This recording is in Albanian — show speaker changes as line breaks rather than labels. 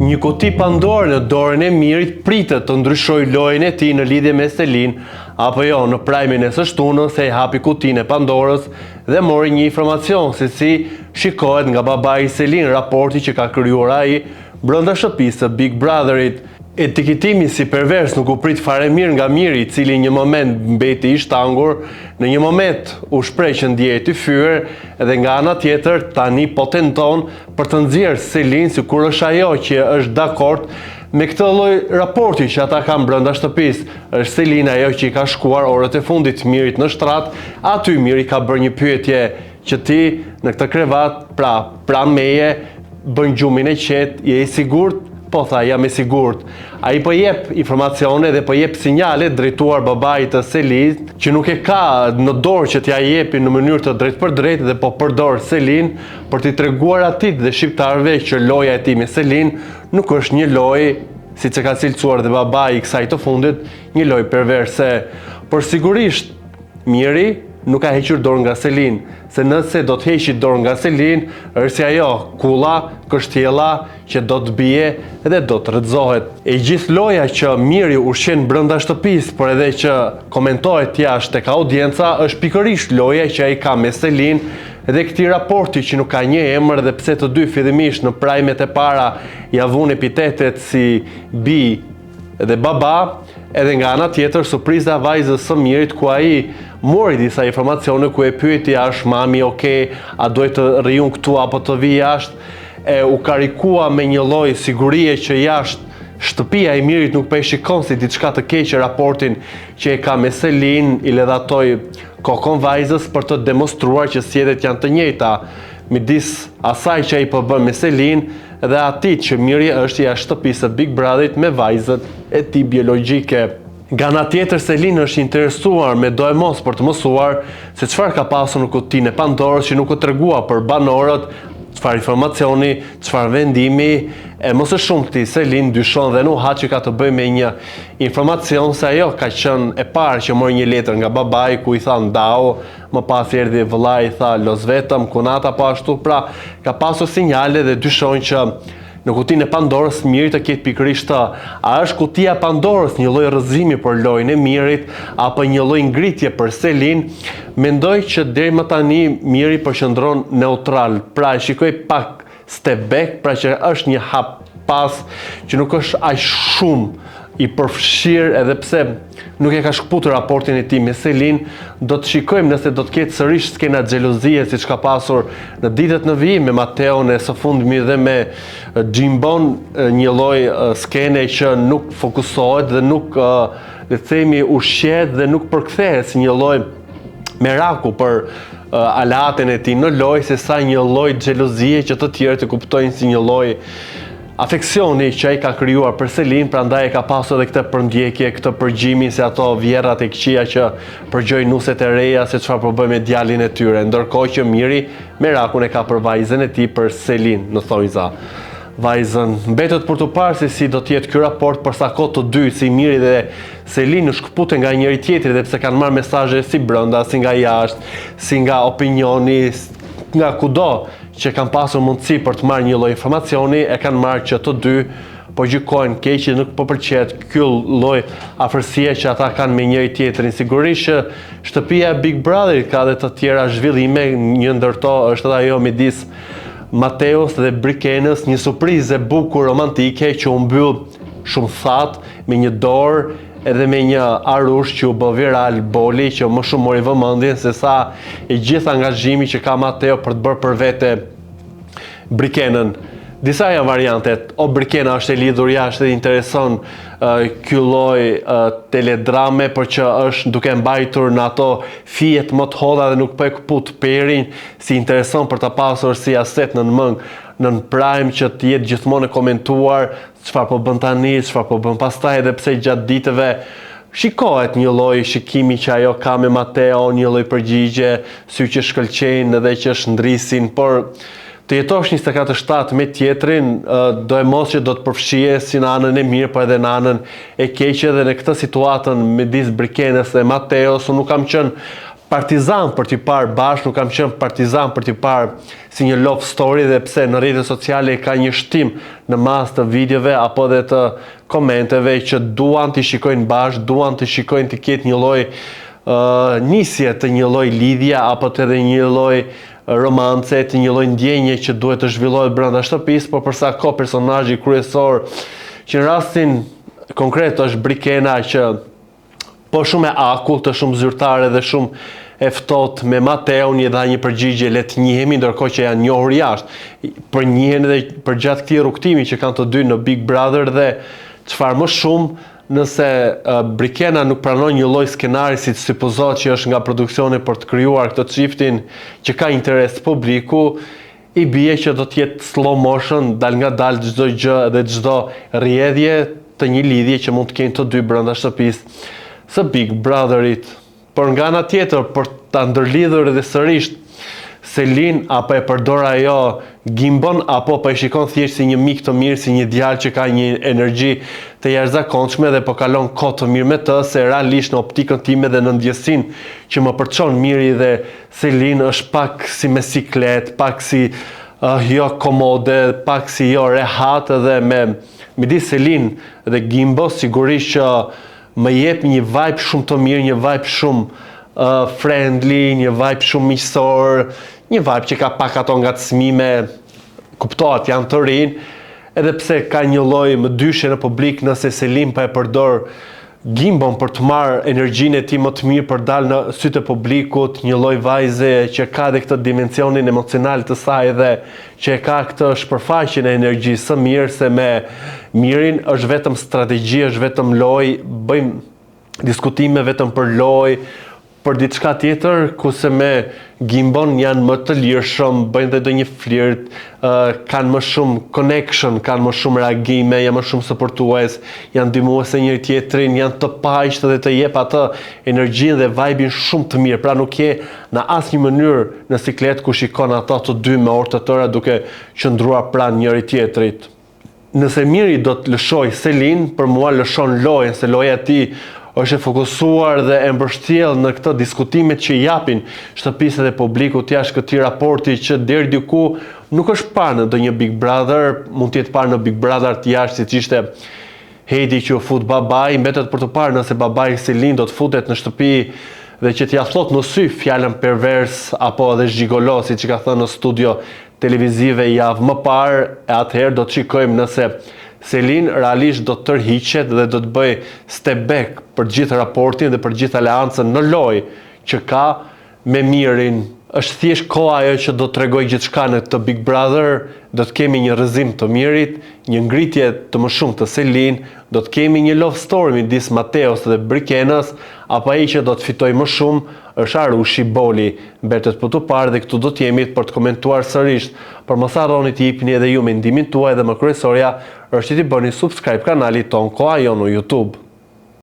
Një kuti Pandorë në dorën e Mirit pritet të ndryshojë lojën e tij në lidhje me Selin, apo jo në prajmin e së shtunës se i hapi kutinë e Pandorës dhe mori një informacion se si shikohet nga babai i Selin raporti që ka krijuar ai brenda shtëpisë së Big Brotherit. Etiketimi si pervers nuk u prit fare mirë nga Miri, i cili një moment mbeti i shtangur, në një moment u shpreh që ndjehet i fyer, dhe nga ana tjetër tani po tenton për të nxjerrë Selin sikur është ajo që është dakord me këtë lloj raporti që ata kanë brenda shtëpisë. Është Selin ajo që i ka shkuar orët e fundit Mirit në shtrat, aty Miri ka bërë një pyetje që ti në këtë krevat, pra meje, bën gjumin e qetë, je i sigurt? Po tha, jam i sigurt. Ai po jep informacione dhe po jep sinjale drejtuar babait të Selit, që nuk e ka në dorë që t'ja jepi në mënyrë të drejtë për drejtë dhe po përdor Selin për t'i treguar atit dhe shqiptarëve që loja e tij me Selin nuk është një lojë, siç e ka cilësuar dhe babai i kësaj të fundit, një lojë perverse. Por sigurisht Miri nuk ka hequr dorë nga Selin, se nëse do të heqi dorë nga Selin, është si ajo kulla, kështjella që do të bie dhe do të rrëzohet. E gjithë loja që Miri ushqen brenda shtëpisë, por edhe që komentohet jashtë tek audienca, është pikërisht loja që ai ka me Selin dhe këtij raporti që nuk ka një emër dhe pse të dy fillimisht në prajmet e para ja vun epitetet si bi dhe baba, edhe nga ana tjetër surpriza vajzës së Mirit ku ai mori disa informacione ku e pyeti a është mami okay, a duhet të rriun këtu apo të vi jashtë, e u karikua me një lloj sigurie që jashtë shtëpia e Mirit nuk po e shikon si diçka të keqe raportin që e ka me Selin, i ledhatoi kokon vajzës për të demonstruar që sjetet janë të njëjta midis asaj që ai po bën me Selin dhe atit që Miri është jashtë shtëpisë së Big Brotherit me vajzët e tij biologjike. Nga ana tjetër Selin është interesuar me do e mos për të mësuar se çfarë ka pasur në kutinë e Pandorës që nuk u tregua për banorët, çfarë informacioni, çfarë vendimi, e mos e shumti Selin dyshon dhe nuk ha që ka të bëjë me një informacion se ajo ka qenë e parë që mori një letër nga babai ku i tha ndau, më pas erdhi vëllai i tha los vetëm, kunata po ashtu, pra ka pasur sinjale dhe dyshon që në kutinë e Pandorës Miri të ketë pikërisht të. A është kutia e Pandorës një lloj rrëzimi për lojën e Mirit apo një lloj ngritje për Selin? Mendoj që deri më tani Miri përqendron neutral, pra e shikoj pak step back, pra që është një hap pas që nuk është aq shumë i përfshirë, edhe pse nuk e ka shkputur raportin e tij me Selin. Do të shikojmë nëse do të ketë sërish skena xhelozie siç ka pasur në ditët në vijim me Mateon e së fundmi dhe me Jimbon, një lloj skene që nuk fokusohet dhe nuk le të themi ushqehet dhe nuk përkthehet si një lloj meraku për alaten e tij në lojë, se sa një lloj xhelozie që të tjerë të kuptojnë si një lloj afeksioni që ai ka krijuar për Selin, prandaj e ka pasur edhe këtë përndjekje, këtë përgjimi se ato vjerrat e këqija që përgjojnë nuset e reja se çfarë po bëjnë me djalin e tyre, ndërkohë që Miri merakun e ka për vajzën e tij, për Selin, në thonjza. Vajzën mbetet për të parë se si do të jetë ky raport për sa kohë të dy, si Miri dhe Selin në shkputen nga njëri tjetri dhe pse kanë marrë mesazhe si brenda, si nga jashtë, si nga opinioni, nga kudo që kanë pasur mundësi për të marrë një lloj informacioni, e kanë marrë që të dy po gjykojnë keq, nuk po pëlqet ky lloj afërsie që ata kanë me njëri tjetrin. Sigurisht që shtëpia e Big Brotherit ka edhe të tjera zhvillime, një ndër to është edhe ajo midis Mateos dhe Brikenës, një surprizë e bukur romantike që u mbyll shumë thatë me një dorë edhe me një arush që u bë viral, boli që më shumë mori vëmendjen se sa e gjithë angazhimi që ka Mateo për të bërë për vete Brikenën. Disa janë variantet, o Brikena është e lidhur jashtë dhe intereson ky lloj teledrame, por që është duke mbajtur në ato fijet më të hodha dhe nuk po e kput perin, si intereson për të pasur si aset në prime që të jetë gjithmonë e komentuar çfarë po bën tani, çfarë po bën pastaj, edhe pse gjatë ditëve shikohet një lloj shikimi që ajo ka me Mateo, një lloj përgjigje, sy që shkëlqejnë edhe që shndrisin, por të jetosh 24/7 me tjetrin, do e mos që do të përfshije si në anën e mirë, por edhe në anën e keqe, dhe në këtë situatën midis Brikenës dhe Mateos, unë nuk kam qenë partizan për t'i parë bashkë, nuk kam qenë partizan për t'i parë si një love story, dhe pse në rrjetet sociale ka një shtim në mas të videove apo dhe të komenteve që duan t'i shikojnë bashkë, duan t'i shikojnë t'i ketë një lloj nisje të një lloj lidhje apo të edhe një lloj romance, të një lloj ndjenje që duhet të zhvillohet brenda shtëpisë, por për sa kohë personazhi kryesor që në rastin konkret është Brikena, që po shumë e akullt, shumë zyrtare dhe shumë e ftohtë me Mateun, i dha një përgjigje le të njihemi, ndërkohë që janë njohur jashtë. Për njihen edhe për gjatë këtij rrugtimi që kanë të dy në Big Brother, dhe çfarë më shumë nëse Brikena nuk pranon një lloj skenari si supozohet që është nga produksioni për të krijuar këtë çiftin që ka interes publiku, i bie që do të jetë slow motion, dal nga dal çdo gjë dhe çdo rrjedhje të një lidhje që mund të kenë të dy brenda shtëpisë së Big Brotherit. Por nga ana tjetër, për ta ndërlidhur edhe sërish Selin, apo e përdor ajo Gimbon, apo po e shikon thjesht si një mik të mirë, si një djalë që ka një energji të jashtëzakonshme dhe po kalon kohë të mirë me të, se realisht në optikën time dhe në ndjesinë që më përçon Miri dhe Selin është pak si me siklet, pak si jo komode, pak si jo rehat, dhe midis Selin dhe Gimbo sigurisht që më jep një vibe shumë të mirë, një vibe shumë friendly, një vibe shumë miqësor, një vibe që ka pak ato ngacmime, kuptohet janë të rinj, edhe pse ka një lloj mëdyshe në publik nëse Selim pa e përdor Gimbon për të marrë energjinë e tij më të mirë për dalë në sytë e publikut, një lloj vajze që ka dhe këtë dimensionin emocional të saj dhe që ka këtë shpërfaqjen e energjisë së mirë, se me Mirin është vetëm strategji, është vetëm lojë, bëjmë diskutime vetëm për lojë, për diçka tjetër, kurse me Gimbon janë më të lirshëm, bëjnë dhe ndonjë flirt, kanë më shumë connection, kanë më shumë reagime, janë më shumë suportues, janë ndihmuese njëri tjetrin, janë të paqishtë dhe të jep atë energjinë dhe vibe-in shumë të mirë. Pra nuk je në asnjë mënyrë në siklet ku shikon ata të dy me orë të tëra duke qëndruar pranë njëri tjetrit. Nëse Miri do të lëshoj Selin, për mua lëshon lojën, se loja e tij është e fokusuar dhe e mbështjell në këto diskutimet që japin shtëpisë dhe publikut jashtë këtij raporti që deri diku nuk është parë në ndonjë Big Brother, mund të jetë parë në Big Brother të jashtë siç ishte Heidi që u fut babai, mbetet për të parë nëse babai i Selin do të futet në shtëpi dhe që t'ia thot në sy fjalën pervers apo edhe zhigolo, siç ka thënë në studio televizive javë më parë, e atëherë do të shikojmë nëse Selin realisht do të tërhiqet dhe do të bëj step back për gjithë raportin dhe për gjithë aleancën në lojë që ka me Mirin. Është thjesht koha ajo që do të tregoj gjithçka në këtë Big Brother, do të kemi një rrëzim të Mirit, një ngritje të më shumë të Selin, do të kemi një love story midis Mateos dhe Brikenës, apo ai që do të fitoj më shumë është Arushi Boli. Mbetet për të parë dhe këtu do të jemi për të komentuar sërish. Por mos harroni të jepni edhe ju mendimin tuaj dhe më kryesorja është që t'i bëni subscribe kanalit ton Koha Jon në YouTube.